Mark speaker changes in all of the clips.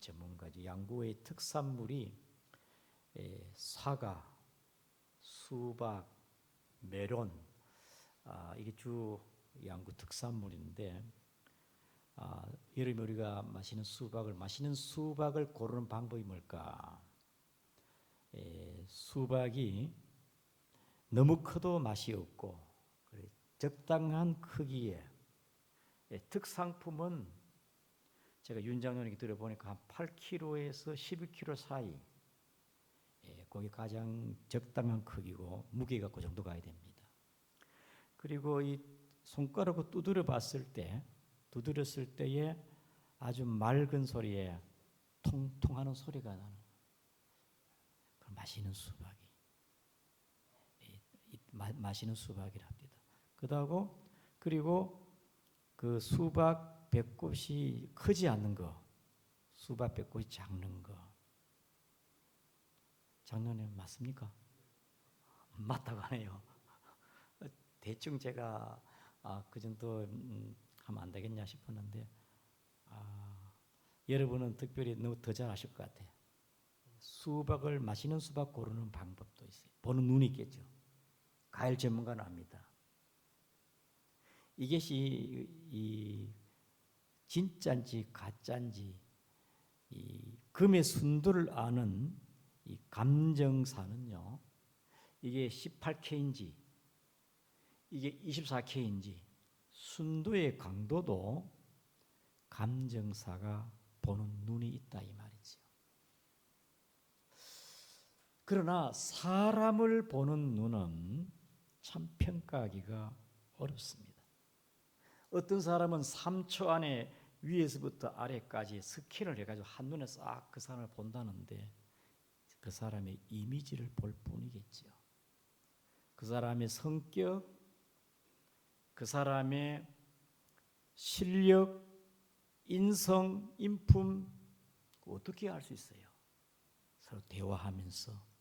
Speaker 1: 전문가죠. 양구의 특산물이 사과, 수박, 메론, 이게 주 양구 특산물인데, 여름에 우리가 마시는 수박을 고르는 방법이 뭘까? 수박이 너무 커도 맛이 없고 적당한 크기에, 특상품은 제가 윤 장로님께 들어보니까 한 8kg에서 11kg 사이, 거기 가장 적당한 크기고 무게가 그 정도 가야 됩니다. 그리고 이 손가락으로 두드렸을 때에 아주 맑은 소리에 통통하는 소리가 나는 마시는 수박이, 마시는 수박이랍니다. 그리고 그 수박 배꽃이 크지 않는 거, 수박 배꽃이 작는 거, 장로님 맞습니까? 맞다고 하네요. 대충 제가 그 정도 하면 안 되겠냐 싶었는데, 여러분은 특별히 너무 더 잘 아실 것 같아요. 마시는 수박 고르는 방법도 있어요. 보는 눈이 있겠죠. 과일 전문가는 압니다. 이것이 진짜인지 가짜인지 금의 순도를 아는 이 감정사는요, 이게 18K인지 이게 24K인지 순도의 강도도 감정사가 보는 눈이 있다 이 말이죠. 그러나 사람을 보는 눈은 참 평가하기가 어렵습니다. 어떤 사람은 3초 안에 위에서부터 아래까지 스캔을 해가지고 한눈에 싹 그 사람을 본다는데, 그 사람의 이미지를 볼 뿐이겠죠. 그 사람의 성격, 그 사람의 실력, 인성, 인품, 어떻게 알 수 있어요? 서로 대화하면서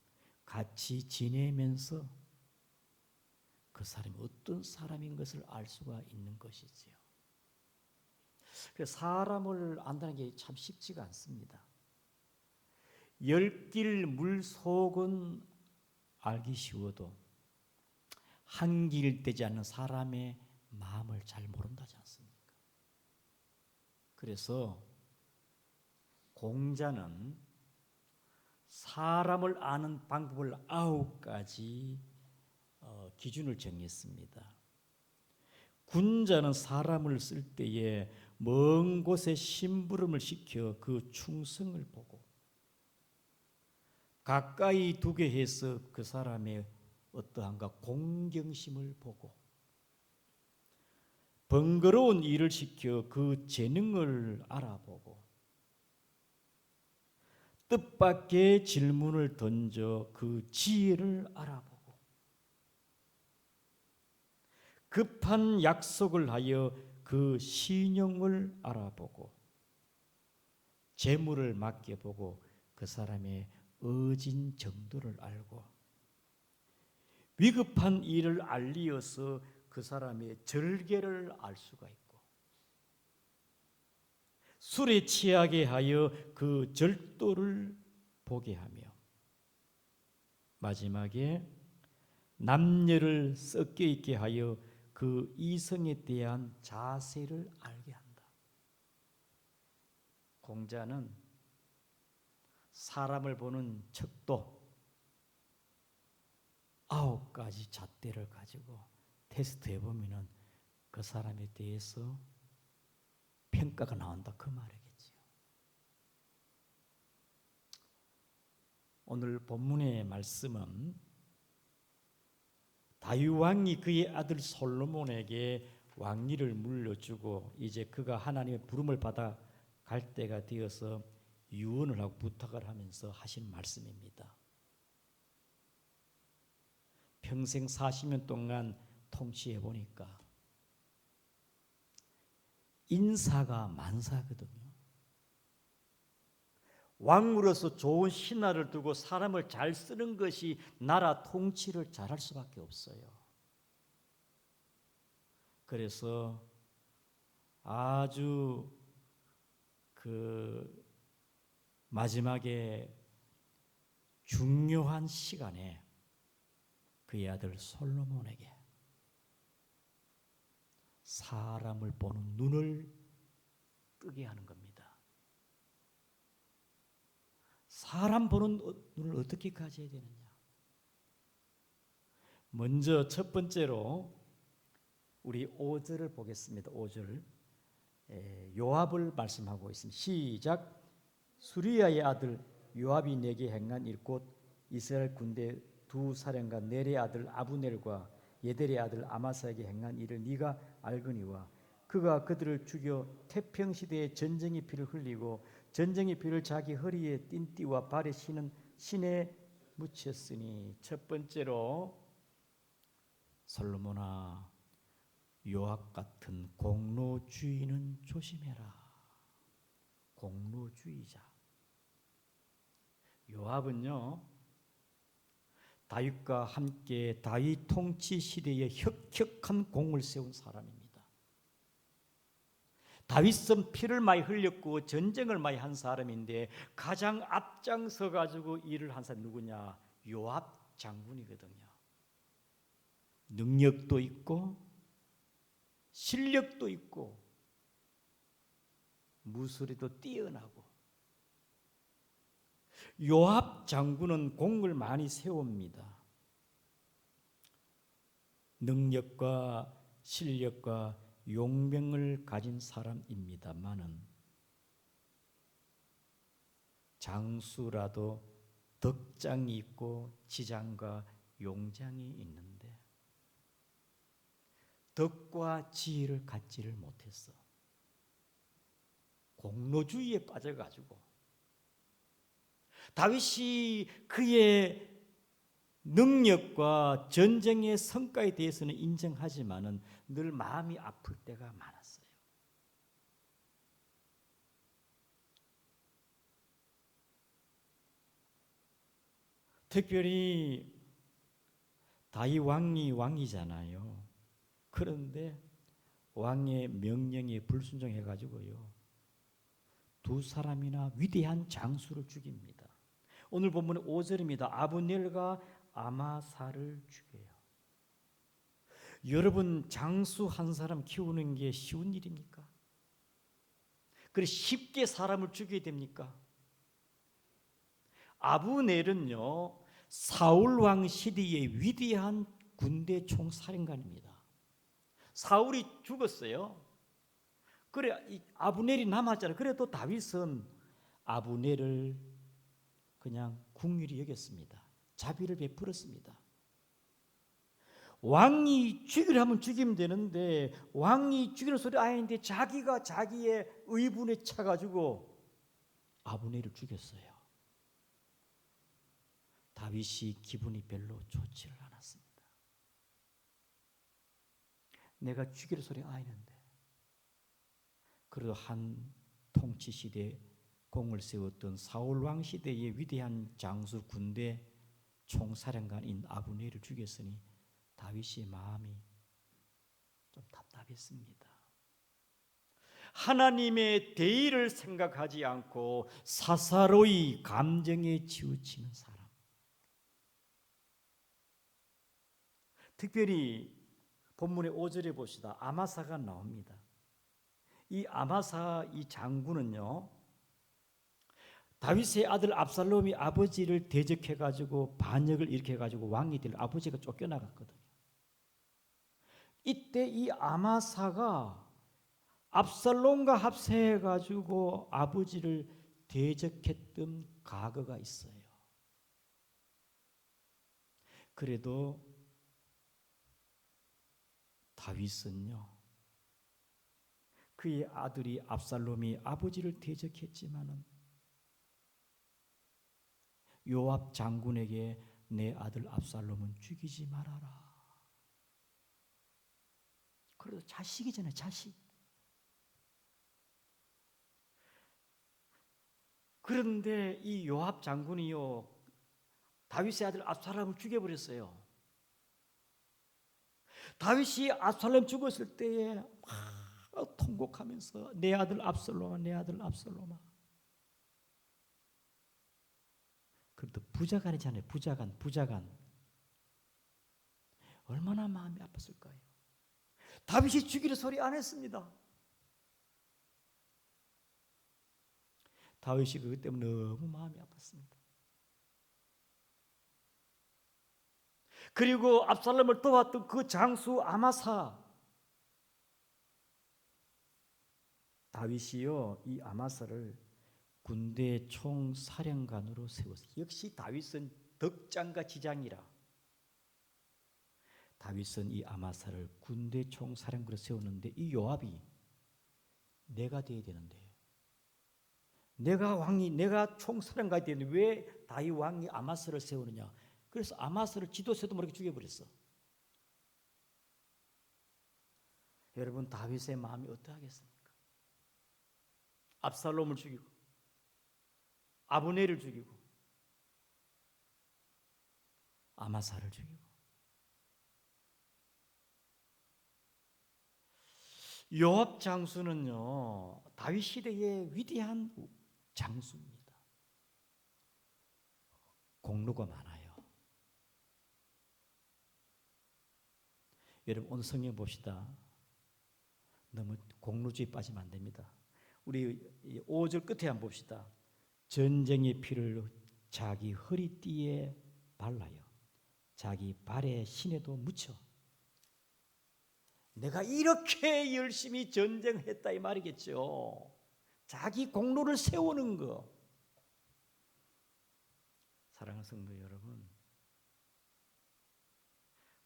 Speaker 1: 같이 지내면서 그 사람이 어떤 사람인 것을 알 수가 있는 것이지요. 그래서 사람을 안다는 게 참 쉽지가 않습니다. 열길 물속은 알기 쉬워도 한길되지 않는 사람의 마음을 잘 모른다지 않습니까? 그래서 공자는 사람을 아는 방법을 9가지 기준을 정했습니다. 군자는 사람을 쓸 때에 먼 곳에 심부름을 시켜 그 충성을 보고, 가까이 두게 해서 그 사람의 어떠한가 공경심을 보고, 번거로운 일을 시켜 그 재능을 알아보고, 뜻밖의 질문을 던져 그 지혜를 알아보고, 급한 약속을 하여 그 신용을 알아보고, 재물을 맡겨보고 그 사람의 의진 정도를 알고, 위급한 일을 알리어서 그 사람의 절개를 알 수가 있고, 술에 취하게 하여 그 절도를 보게 하며, 마지막에 남녀를 섞여 있게 하여 그 이성에 대한 자세를 알게 한다. 공자는 사람을 보는 척도 9가지 잣대를 가지고 테스트해 보면은 그 사람에 대해서 평가가 나온다 그 말이겠지요. 오늘 본문의 말씀은 다윗왕이 그의 아들 솔로몬에게 왕위를 물려주고 이제 그가 하나님의 부름을 받아 갈 때가 되어서 유언을 하고 부탁을 하면서 하신 말씀입니다. 평생 40년 동안 통치해 보니까 인사가 만사거든요. 왕으로서 좋은 신하를 두고 사람을 잘 쓰는 것이 나라 통치를 잘할 수밖에 없어요. 그래서 아주 마지막에 중요한 시간에 그의 아들 솔로몬에게 사람을 보는 눈을 뜨게 하는 겁니다. 사람 보는 눈을 어떻게 가져야 되느냐? 먼저 첫 번째로 우리 5절을 보겠습니다. 5절 요압을 말씀하고 있습니다. 시작. 수리야의 아들 요압이 내게 행한 일 곧 이스라엘 군대 두 사령관 넬의 아들 아브넬과 예델의 아들 아마사에게 행한 일을 네가 알거니와 그가 그들을 죽여 태평시대에 전쟁의 피를 흘리고 전쟁의 피를 자기 허리에 띵띠와 발에 신은 신에 묻혔으니. 첫 번째로 솔로몬아, 요압 같은 공로주의는 조심해라. 공로주의자. 요압은요, 다윗과 함께 다윗 통치 시대에 혁혁한 공을 세운 사람입니다. 다윗은 피를 많이 흘렸고 전쟁을 많이 한 사람인데 가장 앞장서 가지고 일을 한 사람이 누구냐? 요압 장군이거든요. 능력도 있고 실력도 있고 무술에도 뛰어나고. 요압 장군은 공을 많이 세웁니다. 능력과 실력과 용병을 가진 사람입니다만은 장수라도 덕장이 있고 지장과 용장이 있는데 덕과 지혜를 갖지를 못했어. 공로주의에 빠져가지고 다윗이 그의 능력과 전쟁의 성과에 대해서는 인정하지만은 늘 마음이 아플 때가 많았어요. 특별히 다윗 왕이 왕이잖아요. 그런데 왕의 명령에 불순종해 가지고요, 두 사람이나 위대한 장수를 죽입니다. 오늘 본문의 5절입니다. 아브넬과 아마사를 죽여요. 여러분, 장수 한 사람 키우는 게 쉬운 일입니까? 그래 쉽게 사람을 죽여야 됩니까? 아브넬은요, 사울 왕 시대의 위대한 군대 총사령관입니다. 사울이 죽었어요. 그래 아브넬이 남았잖아요. 그래도 다윗은 아브넬을 그냥 궁휼히 여겼습니다. 자비를 베풀었습니다. 왕이 죽이려 하면 죽이면 되는데 왕이 죽이는 소리 아닌데 자기가 자기의 의분에 차가지고 아브넬을 죽였어요. 다윗이 기분이 별로 좋지를 않았습니다. 내가 죽이려 소리 아니는데. 그래도 한 통치 시대에 공을 세웠던 사울 왕 시대의 위대한 장수 군대 총사령관인 아브넬을 죽였으니 다윗의 마음이 좀 답답했습니다. 하나님의 대의를 생각하지 않고 사사로이 감정에 치우치는 사람. 특별히 본문의 5절에 보시다 아마사가 나옵니다. 이 아마사 이 장군은요, 다윗의 아들 압살롬이 아버지를 대적해 가지고 반역을 일으켜 가지고 왕이 될 아버지가 쫓겨나갔거든요. 이때 이 아마사가 압살롬과 합세해 가지고 아버지를 대적했던 과거가 있어요. 그래도 다윗은요, 그의 아들이 압살롬이 아버지를 대적했지만은 요압 장군에게 내 아들 압살롬은 죽이지 말아라. 그래도 자식이잖아요, 자식. 그런데 이 요압 장군이요, 다윗의 아들 압살롬을 죽여버렸어요. 다윗이 압살롬 죽었을 때에 막 통곡하면서 내 아들 압살롬아, 내 아들 압살롬아. 그래도 부자간이잖아요. 부자간. 얼마나 마음이 아팠을까요? 다윗이 죽이려 소리 안 했습니다. 다윗이 그것 때문에 너무 마음이 아팠습니다. 그리고 압살롬을 도왔던 그 장수 아마사, 다윗이요 이 아마사를 군대 총사령관으로 세웠어요. 역시 다윗은 덕장과 지장이라 다윗은 이 아마사를 군대 총사령관으로 세웠는데 이 요압이 내가 돼야 되는데 내가 총사령관이 되는데 왜 다윗 왕이 아마사를 세우느냐. 그래서 아마사를 지도새도 모르게 죽여버렸어. 여러분 다윗의 마음이 어떠하겠습니까? 압살롬을 죽이고 아브넬을 죽이고 아마사를 죽이고 요압 장수는요 다윗 시대의 위대한 장수입니다. 공로가 많아요. 여러분 오늘 성경 봅시다. 너무 공로주의 빠지면 안 됩니다. 우리 5절 끝에 한번 봅시다. 전쟁의 피를 자기 허리띠에 발라요. 자기 발에 신에도 묻혀. 내가 이렇게 열심히 전쟁했다 이 말이겠죠. 자기 공로를 세우는 거. 사랑하는 성도 여러분,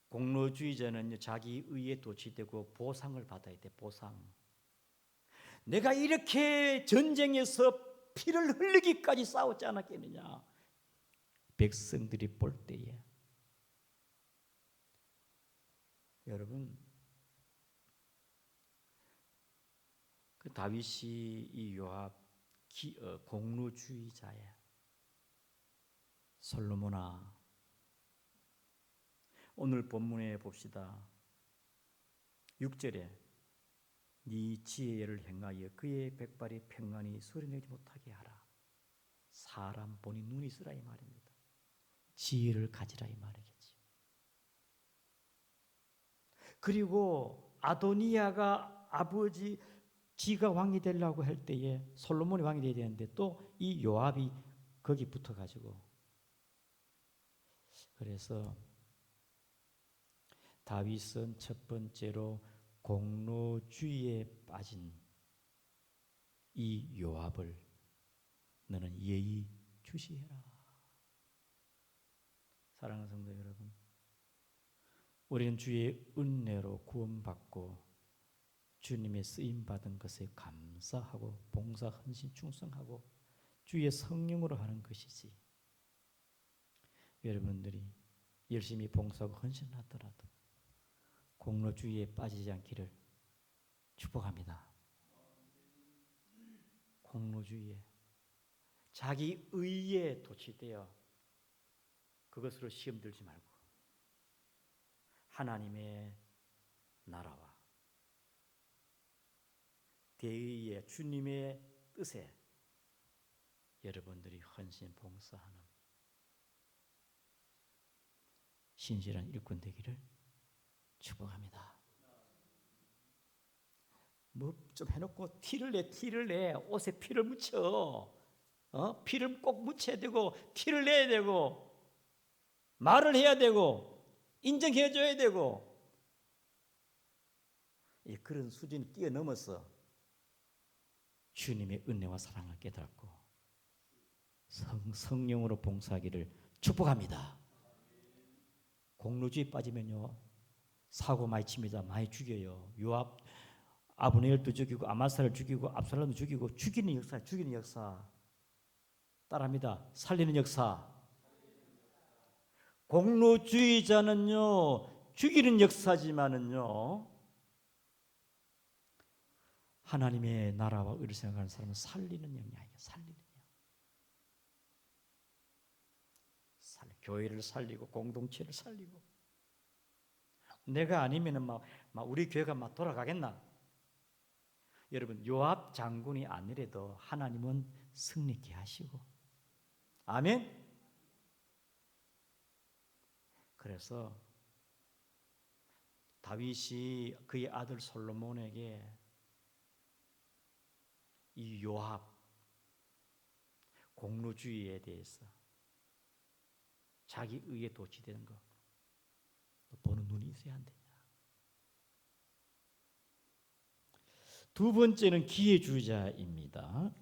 Speaker 1: 공로주의자는 자기 의에 도취되고 보상을 받아야 돼. 보상. 내가 이렇게 전쟁에서 피를 흘리기까지 싸웠지 않았겠느냐. 백성들이 볼 때에 여러분 그 다윗이 이 요압 공로주의자야. 솔로몬아 오늘 본문에 봅시다. 6절에 네 지혜를 행하여 그의 백발이 평안히 소리내지 못하게 하라. 사람 보니 눈이 쓰라 이 말입니다. 지혜를 가지라 이 말이겠지. 그리고 아도니아가 아버지 지가 왕이 되려고 할 때에 솔로몬이 왕이 되어야 되는데 또 이 요압이 거기 붙어가지고 그래서 다윗은 첫 번째로 공로주의에 빠진 이 요압을 너는 예의 주시해라. 사랑하는 성도 여러분, 우리는 주의 은혜로 구원받고 주님의 쓰임받은 것에 감사하고 봉사, 헌신, 충성하고 주의 성령으로 하는 것이지. 여러분들이 열심히 봉사하고 헌신하더라도 공로주의에 빠지지 않기를 축복합니다. 공로주의에 자기 의에 도취되어 그것으로 시험 들지 말고 하나님의 나라와 대의의 주님의 뜻에 여러분들이 헌신 봉사하는 신실한 일꾼 되기를 축복합니다. 뭐 좀 해놓고 티를 내 옷에 피를 묻혀. 피를 꼭 묻혀야 되고 티를 내야 되고 말을 해야 되고 인정해줘야 되고 그런 수준을 뛰어넘어서 주님의 은혜와 사랑을 깨닫고 성령으로 봉사하기를 축복합니다. 공로주의 빠지면요 사고 많이 칩니다. 많이 죽여요. 요압 아브넬도 죽이고 아마사를 죽이고 압살롬도 죽이고 죽이는 역사 따라합니다. 살리는 역사. 공로주의자는요 죽이는 역사지만은요 하나님의 나라와 의를 생각하는 사람은 살리는 영향이에요. 살리는 영. 교회를 살리고 공동체를 살리고 내가 아니면은 막 우리 교회가 막 돌아가겠나? 여러분 요압 장군이 아니래도 하나님은 승리케 하시고 아멘. 그래서 다윗이 그의 아들 솔로몬에게 이 요압 공로주의에 대해서 자기 의에 도취되는 거 보는 눈이 있어야 안 되냐. 두 번째는 기회주의자입니다.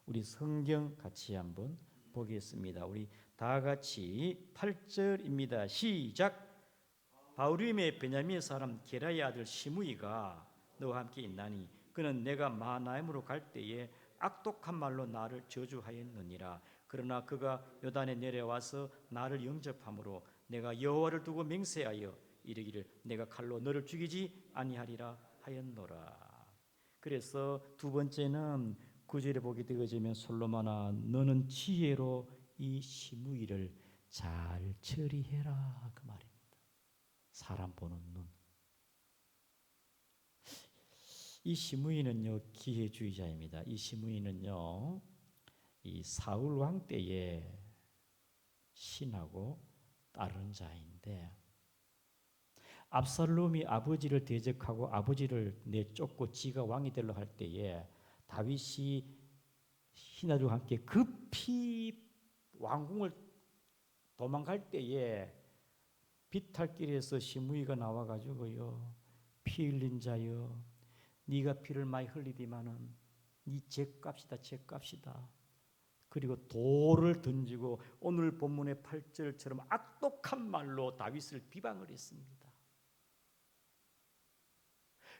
Speaker 1: 우리 성경 같이 한번 보겠습니다. 우리 다 같이 8절입니다. 시작. 바울림의 베냐민 사람 게라의 아들 시므이가 너와 함께 있나니 그는 내가 마하나임으로 갈 때에 악독한 말로 나를 저주하였느니라. 그러나 그가 요단에 내려와서 나를 영접함으로 내가 여호와를 두고 맹세하여 이르기를 내가 칼로 너를 죽이지 아니하리라 하였노라. 그래서 두 번째는 9절에 보게 되어지면 솔로몬아 너는 지혜로 이 시므이를 잘 처리해라 그 말입니다. 사람 보는 눈. 이 시므이는요 기회주의자입니다. 이 시므이는요 이 사울 왕 때에 신하고 따르는 자인데 압살롬이 아버지를 대적하고 아버지를 내쫓고 지가 왕이 되려 할 때에 다윗이 신하들과 함께 급히 왕궁을 도망갈 때에 비탈길에서 시므이가 나와가지고요 피 흘린 자여 네가 피를 많이 흘리디마는 네 죄값이다 죄값이다. 그리고 돌을 던지고 오늘 본문의 8절처럼 악독한 말로 다윗을 비방을 했습니다.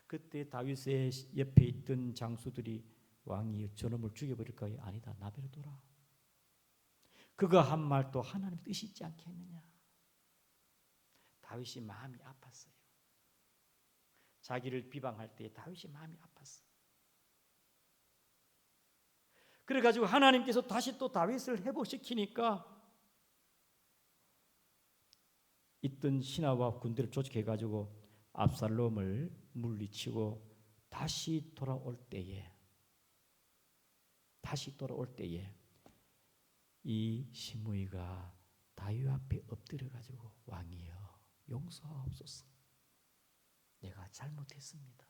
Speaker 1: 그때 다윗의 옆에 있던 장수들이 왕이 저놈을 죽여버릴까요? 아니다 나베려둬라. 그가 한 말도 하나님 뜻이 있지 않겠느냐. 다윗이 마음이 아팠어요. 자기를 비방할 때 다윗이 마음이 아팠어요. 그래가지고 하나님께서 다시 또 다윗을 회복시키니까 있던 신하와 군대를 조직해가지고 압살롬을 물리치고 다시 돌아올 때에 이 시므이가 다윗 앞에 엎드려가지고 왕이여 용서하옵소서. 내가 잘못했습니다.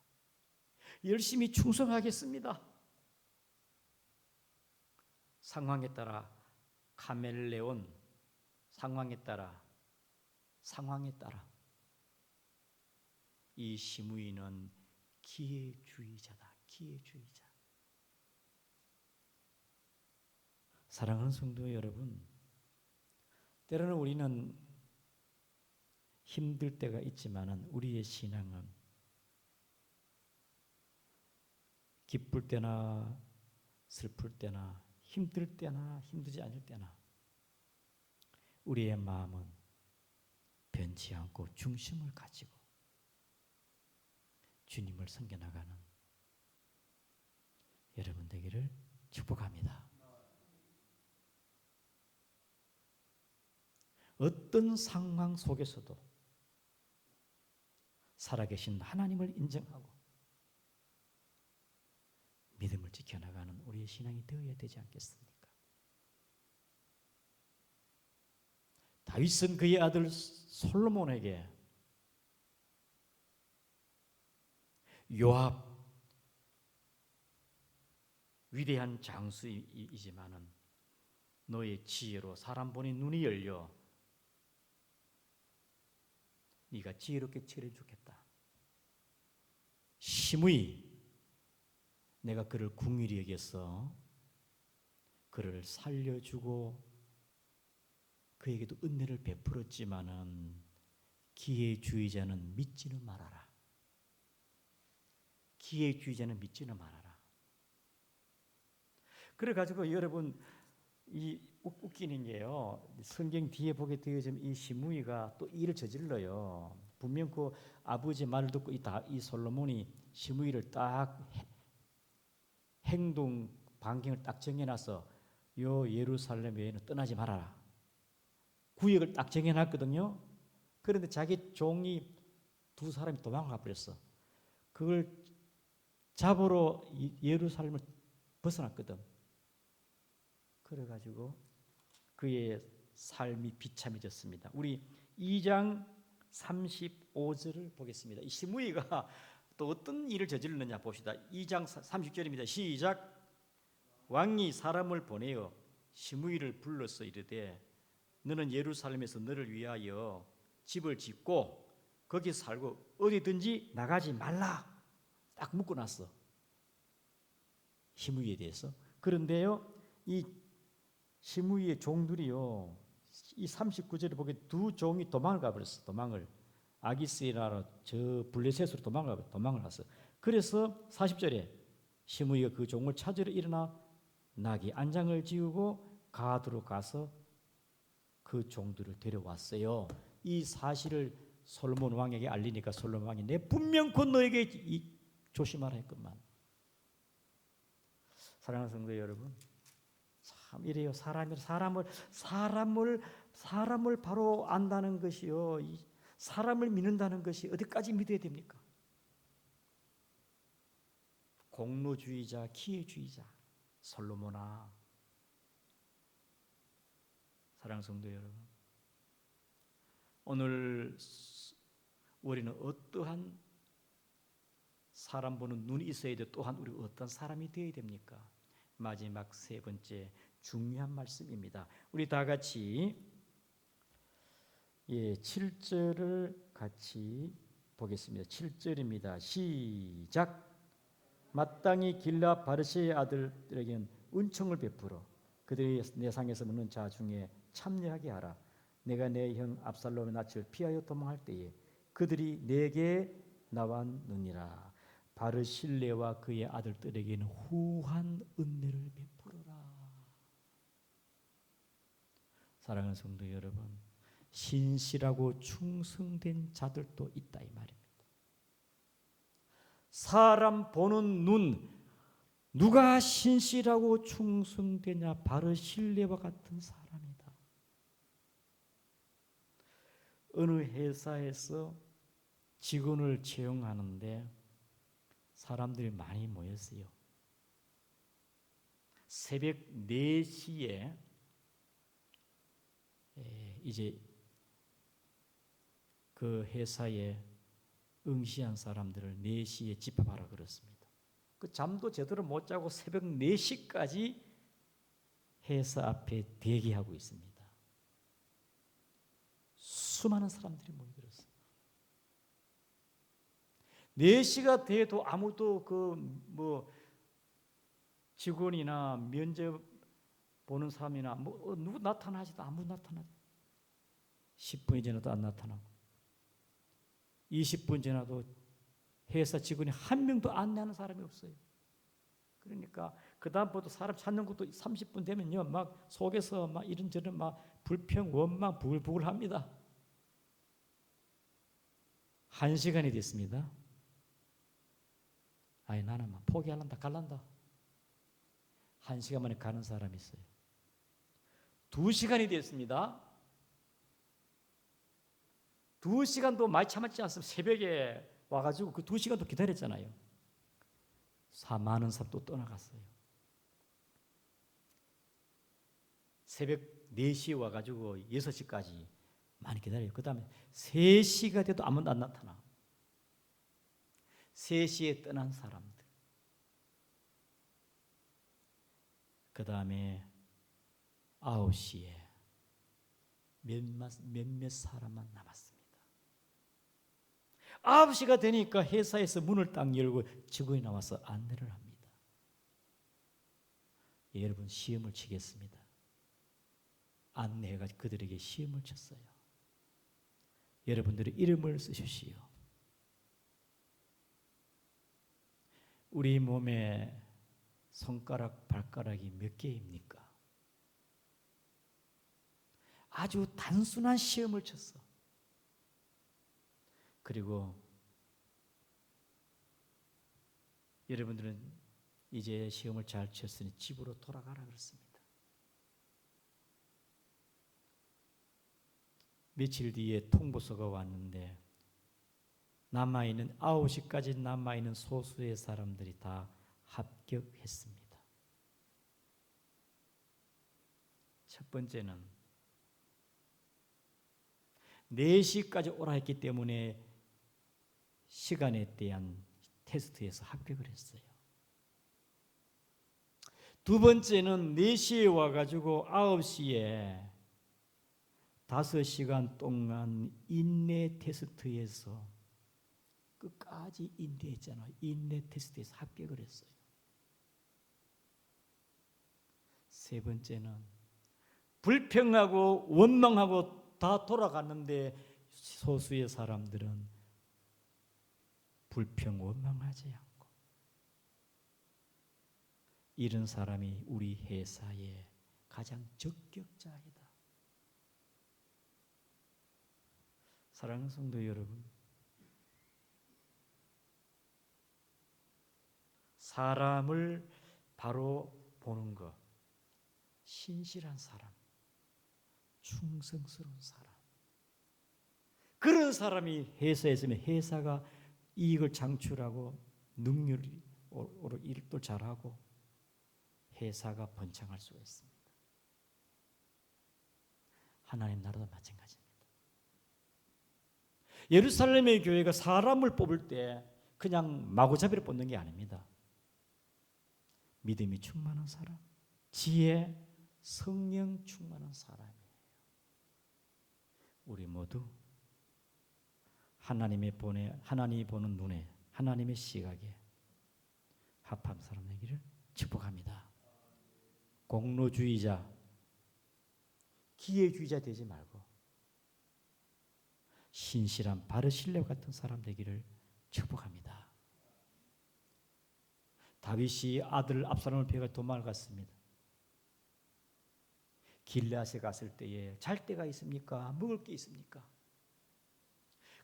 Speaker 1: 열심히 충성하겠습니다. 상황에 따라 카멜레온, 상황에 따라 이 시므이는 기회주의자다. 기회주의자. 사랑하는 성도 여러분, 때로는 우리는 힘들 때가 있지만은 우리의 신앙은 기쁠 때나 슬플 때나 힘들 때나 힘들지 않을 때나 우리의 마음은 변치 않고 중심을 가지고 주님을 섬겨나가는 여러분 되기를 축복합니다. 어떤 상황 속에서도 살아계신 하나님을 인정하고 믿음을 지켜나가는 우리의 신앙이 되어야 되지 않겠습니까? 다윗은 그의 아들 솔로몬에게 요압 위대한 장수이지만은 너의 지혜로 사람 보니 눈이 열려 네가 지혜롭게 처리해 주겠다. 시므이 내가 그를 궁일이 여겨서 그를 살려주고 그에게도 은혜를 베풀었지만은 기회주의자는 믿지는 말아라. 기회주의자는 믿지는 말아라. 그래가지고 여러분 이 웃기는 게요. 성경 뒤에 보게 되어지면 이 시므이가 또 일을 저질러요. 분명 그 아버지 말을 듣고 이 솔로몬이 시므이를 딱 행동 반경을 딱 정해놔서 요 예루살렘 외에는 떠나지 말아라. 구역을 딱 정해놨거든요. 그런데 자기 종이 두 사람이 도망가 버렸어. 그걸 잡으러 예루살렘을 벗어났거든. 그래가지고 그의 삶이 비참해졌습니다. 우리 2장 35절을 보겠습니다. 이 시므이가 또 어떤 일을 저질렀느냐 봅시다. 2장 30절입니다. 시작. 왕이 사람을 보내어 시므이를 불러서 이르되 너는 예루살렘에서 너를 위하여 집을 짓고 거기 살고 어디든지 나가지 말라. 딱 묶어놨어. 시므이에 대해서. 그런데요, 이 시므이의 종들이요, 이 39절에 보게 두 종이 도망을 가버렸어. 도망을. 아기스라로 저 블레셋으로 도망을 갔어. 그래서 40절에 시므이가 그 종을 찾으러 일어나 나귀 안장을 지우고 가드로 가서 그 종들을 데려왔어요. 이 사실을 솔로몬 왕에게 알리니까 솔로몬 왕이 내 분명 곧 너에게 조심하라 했건만. 사랑하는 성도 여러분, 참 이래요. 사람을 바로 안다는 것이요, 사람을 믿는다는 것이 어디까지 믿어야 됩니까? 공로주의자, 기회주의자, 솔로몬아. 사랑하는 성도 여러분, 오늘 우리는 어떠한 사람 보는 눈이 있어야 돼. 또한 우리가 어떤 사람이 되어야 됩니까? 마지막 세 번째 중요한 말씀입니다. 우리 다 같이 7절을 같이 보겠습니다. 7절입니다. 시작. 마땅히 길라 바르시의 아들들에게는 은총을 베풀어 그들이 내 상에서 먹는 자 중에 참여하게 하라. 내가 내 형 압살롬의 낯을 피하여 도망할 때에 그들이 내게 나왔느니라. 바르실레와 그의 아들들에게는 후한 은혜를 베풀어라. 사랑하는 성도 여러분, 신실하고 충성된 자들도 있다 이 말입니다. 사람 보는 눈, 누가 신실하고 충성되냐? 바르실레와 같은 사람이다. 어느 회사에서 직원을 채용하는데 사람들이 많이 모였어요. 새벽 4시에 이제 그 회사에 응시한 사람들을 4시에 집합하라 그랬습니다. 그 잠도 제대로 못 자고 새벽 4시까지 회사 앞에 대기하고 있습니다. 수많은 사람들이 모여들었어요. 4시가 돼도 아무도 직원이나 면접 보는 사람이나 누구 나타나지도 아무도 나타나지. 10분이 지나도 안 나타나고 20분 지나도 회사 직원이 한 명도 안내하는 사람이 없어요. 그러니까 그 다음부터 사람 찾는 것도 30분 되면요, 막 속에서 막 이런저런 막 불평, 원망, 부글부글 합니다. 1시간이 됐습니다. 아니 나는 막 포기할란다, 갈란다. 1시간 만에 가는 사람이 있어요. 2시간이 됐습니다. 2시간도 많이 참았지 않습니까? 새벽에 와가지고 그 2시간도 기다렸잖아요. 많은 사람 또 떠나갔어요. 새벽 4시에 와가지고 6시까지 많이 기다려요. 그 다음에 3시가 돼도 아무도 안 나타나. 3시에 떠난 사람들. 그 다음에 9시에 몇몇 사람만 남았습니다. 9시가 되니까 회사에서 문을 딱 열고 직원이 나와서 안내를 합니다. 여러분 시험을 치겠습니다. 안내해가지고 그들에게 시험을 쳤어요. 여러분들의 이름을 쓰십시오. 우리 몸에 손가락, 발가락이 몇 개입니까? 아주 단순한 시험을 쳤어. 그리고 여러분들은 이제 시험을 잘 쳤으니 집으로 돌아가라 그랬습니다. 며칠 뒤에 통보서가 왔는데 남아있는 9시까지 남아있는 소수의 사람들이 다 합격했습니다. 첫 번째는 4시까지 오라 했기 때문에 시간에 대한 테스트에서 합격을 했어요. 두 번째는 4시에 와가지고 9시에 5시간 동안 인내 테스트에서 끝까지 인내했잖아요. 인내 테스트에서 합격을 했어요. 세 번째는 불평하고 원망하고 다 돌아갔는데 소수의 사람들은 불평 원망하지 않고, 이런 사람이 우리 회사의 가장 적격자이다. 사랑하는 성도 여러분, 사람을 바로 보는 것, 신실한 사람, 충성스러운 사람, 그런 사람이 회사에 있으면 회사가 이익을 창출하고 능률으로 일도 잘하고 회사가 번창할 수가 있습니다. 하나님 나라도 마찬가지입니다. 예루살렘의 교회가 사람을 뽑을 때 그냥 마구잡이로 뽑는 게 아닙니다. 믿음이 충만한 사람, 지혜, 성령 충만한 사람이에요. 우리 모두 하나님이 보는 눈에, 하나님의 시각에 합한 사람 되기를 축복합니다. 공로주의자, 기회주의자 되지 말고 신실한 바르실레 같은 사람 되기를 축복합니다. 다윗이 아들 압살롬을 피해 도망을 갔습니다. 길르앗에 갔을 때에 잘 데가 있습니까? 먹을 게 있습니까?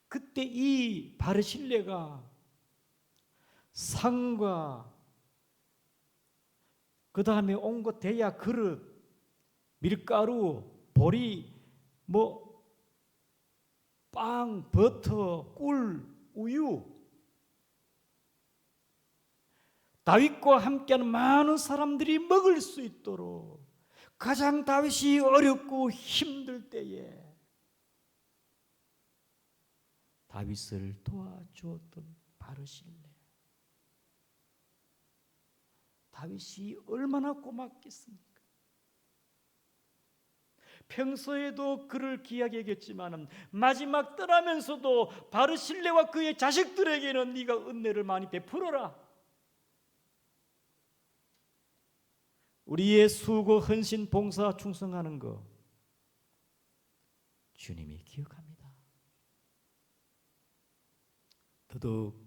Speaker 1: 그때 이 바르실레가 상과 그 다음에 온 것 대야 그릇, 밀가루, 보리, 빵, 버터, 꿀, 우유, 다윗과 함께하는 많은 사람들이 먹을 수 있도록 가장 다윗이 어렵고 힘들 때에 다윗을 도와주었던 바르실레. 다윗이 얼마나 고맙겠습니까? 평소에도 그를 귀하게 여겼지만 마지막 떠나면서도 바르실레와 그의 자식들에게는 네가 은혜를 많이 베풀어라. 우리의 수고, 헌신, 봉사, 충성하는 거 주님이 기억합니다. 더더욱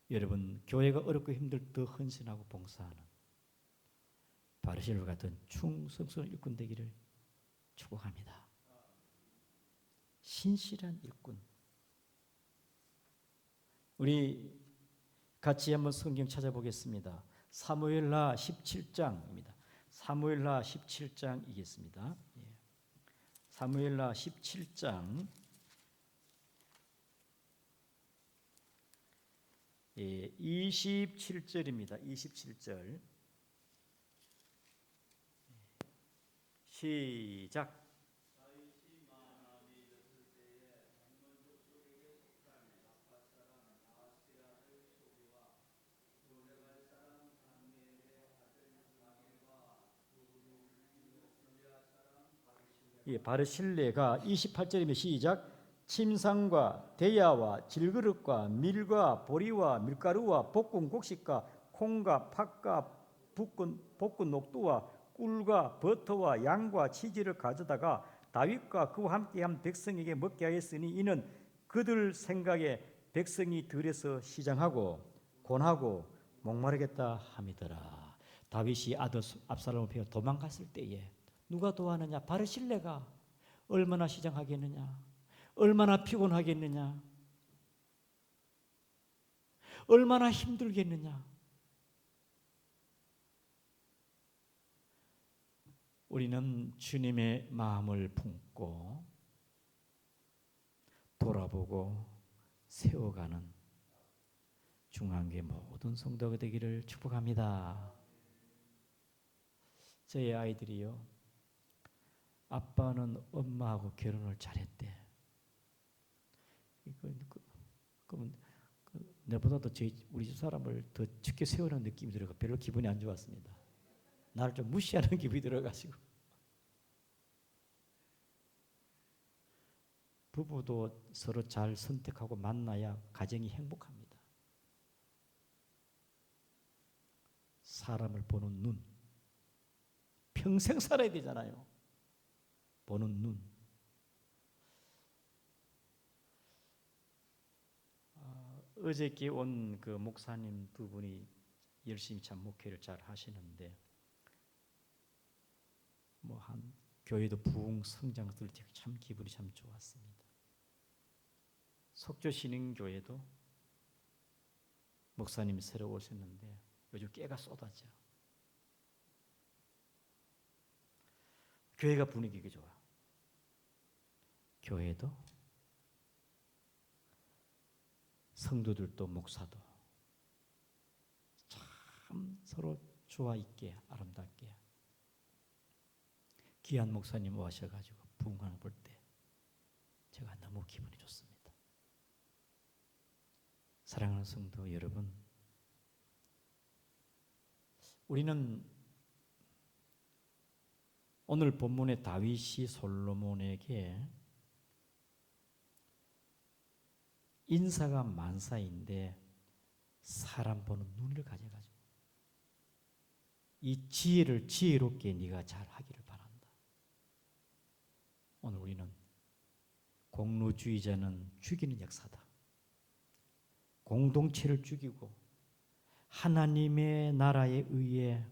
Speaker 1: 여러분 교회가 어렵고 힘들 때 헌신하고 봉사하는 바르실레와 같은 충성스러운 일꾼 되기를 축복합니다. 신실한 일꾼. 우리 같이 한번 성경 찾아보겠습니다. 사무엘하 17장입니다. 사무엘하 17장이겠습니다. 사무엘하 17장 27절입니다. 27절 시작. 바르실레가 28절이면 시작. 침상과 대야와 질그릇과 밀과 보리와 밀가루와 볶은 곡식과 콩과 팥과 볶은 녹두와 꿀과 버터와 양과 치즈를 가져다가 다윗과 그와 함께한 백성에게 먹게 하였으니 이는 그들 생각에 백성이 들에서 시장하고 곤하고 목마르겠다 함이더라. 다윗이 아들 압살롬을 피해 도망갔을 때에 누가 도와느냐? 바르실레가. 얼마나 시장하겠느냐? 얼마나 피곤하겠느냐? 얼마나 힘들겠느냐? 우리는 주님의 마음을 품고 돌아보고 세워가는 중앙교회 모든 성도가 되기를 축복합니다. 저희 아이들이요, 아빠는 엄마하고 결혼을 잘했대. 그러면 내보다도 우리 집 사람을 더 쉽게 세우는 느낌이 들어가 별로 기분이 안 좋았습니다. 나를 좀 무시하는 기분이 들어가지고. 부부도 서로 잘 선택하고 만나야 가정이 행복합니다. 사람을 보는 눈, 평생 살아야 되잖아요. 보는 눈. 어저께 온 그 목사님 두 분이 열심히 참 목회를 잘 하시는데 뭐 한 교회도 부흥 성장들 참 기분이 참 좋았습니다. 속초신흥교회도 목사님이 새로 오셨는데 요즘 깨가 쏟아져. 교회가 분위기가 좋아. 교회도 성도들도 목사도 참 서로 조화 있게 아름답게 귀한 목사님 오셔가지고 부흥하는 볼 때 제가 너무 기분이 좋습니다. 사랑하는 성도 여러분, 우리는 오늘 본문의 다윗이 솔로몬에게 인사가 만사인데 사람 보는 눈을 가져가지고 이 지혜를 지혜롭게 네가 잘 하기를 바란다. 오늘 우리는 공로주의자는 죽이는 역사다. 공동체를 죽이고 하나님의 나라에 의해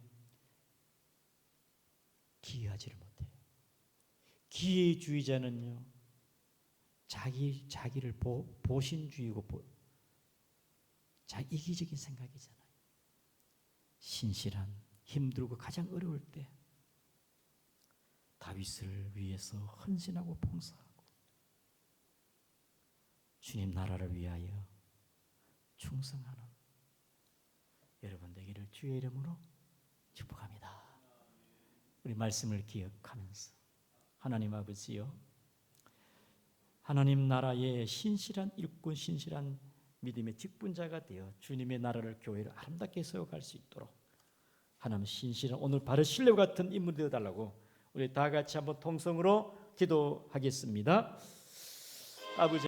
Speaker 1: 기여하지를 못해. 기회주의자는요, 자기를 보신주의고 이기적인 생각이잖아요. 신실한, 힘들고 가장 어려울 때 다윗을 위해서 헌신하고 봉사하고 주님 나라를 위하여 충성하는 여러분 되기를 주의 이름으로 축복합니다. 우리 말씀을 기억하면서 하나님 아버지요, 하나님 나라의 신실한 일꾼, 신실한 믿음의 직분자가 되어 주님의 나라를, 교회를 아름답게 세워갈 수 있도록 하나님 신실한 오늘 바로 신뢰와 같은 인물이 되어달라고 우리 다 같이 한번 통성으로 기도하겠습니다. 아버지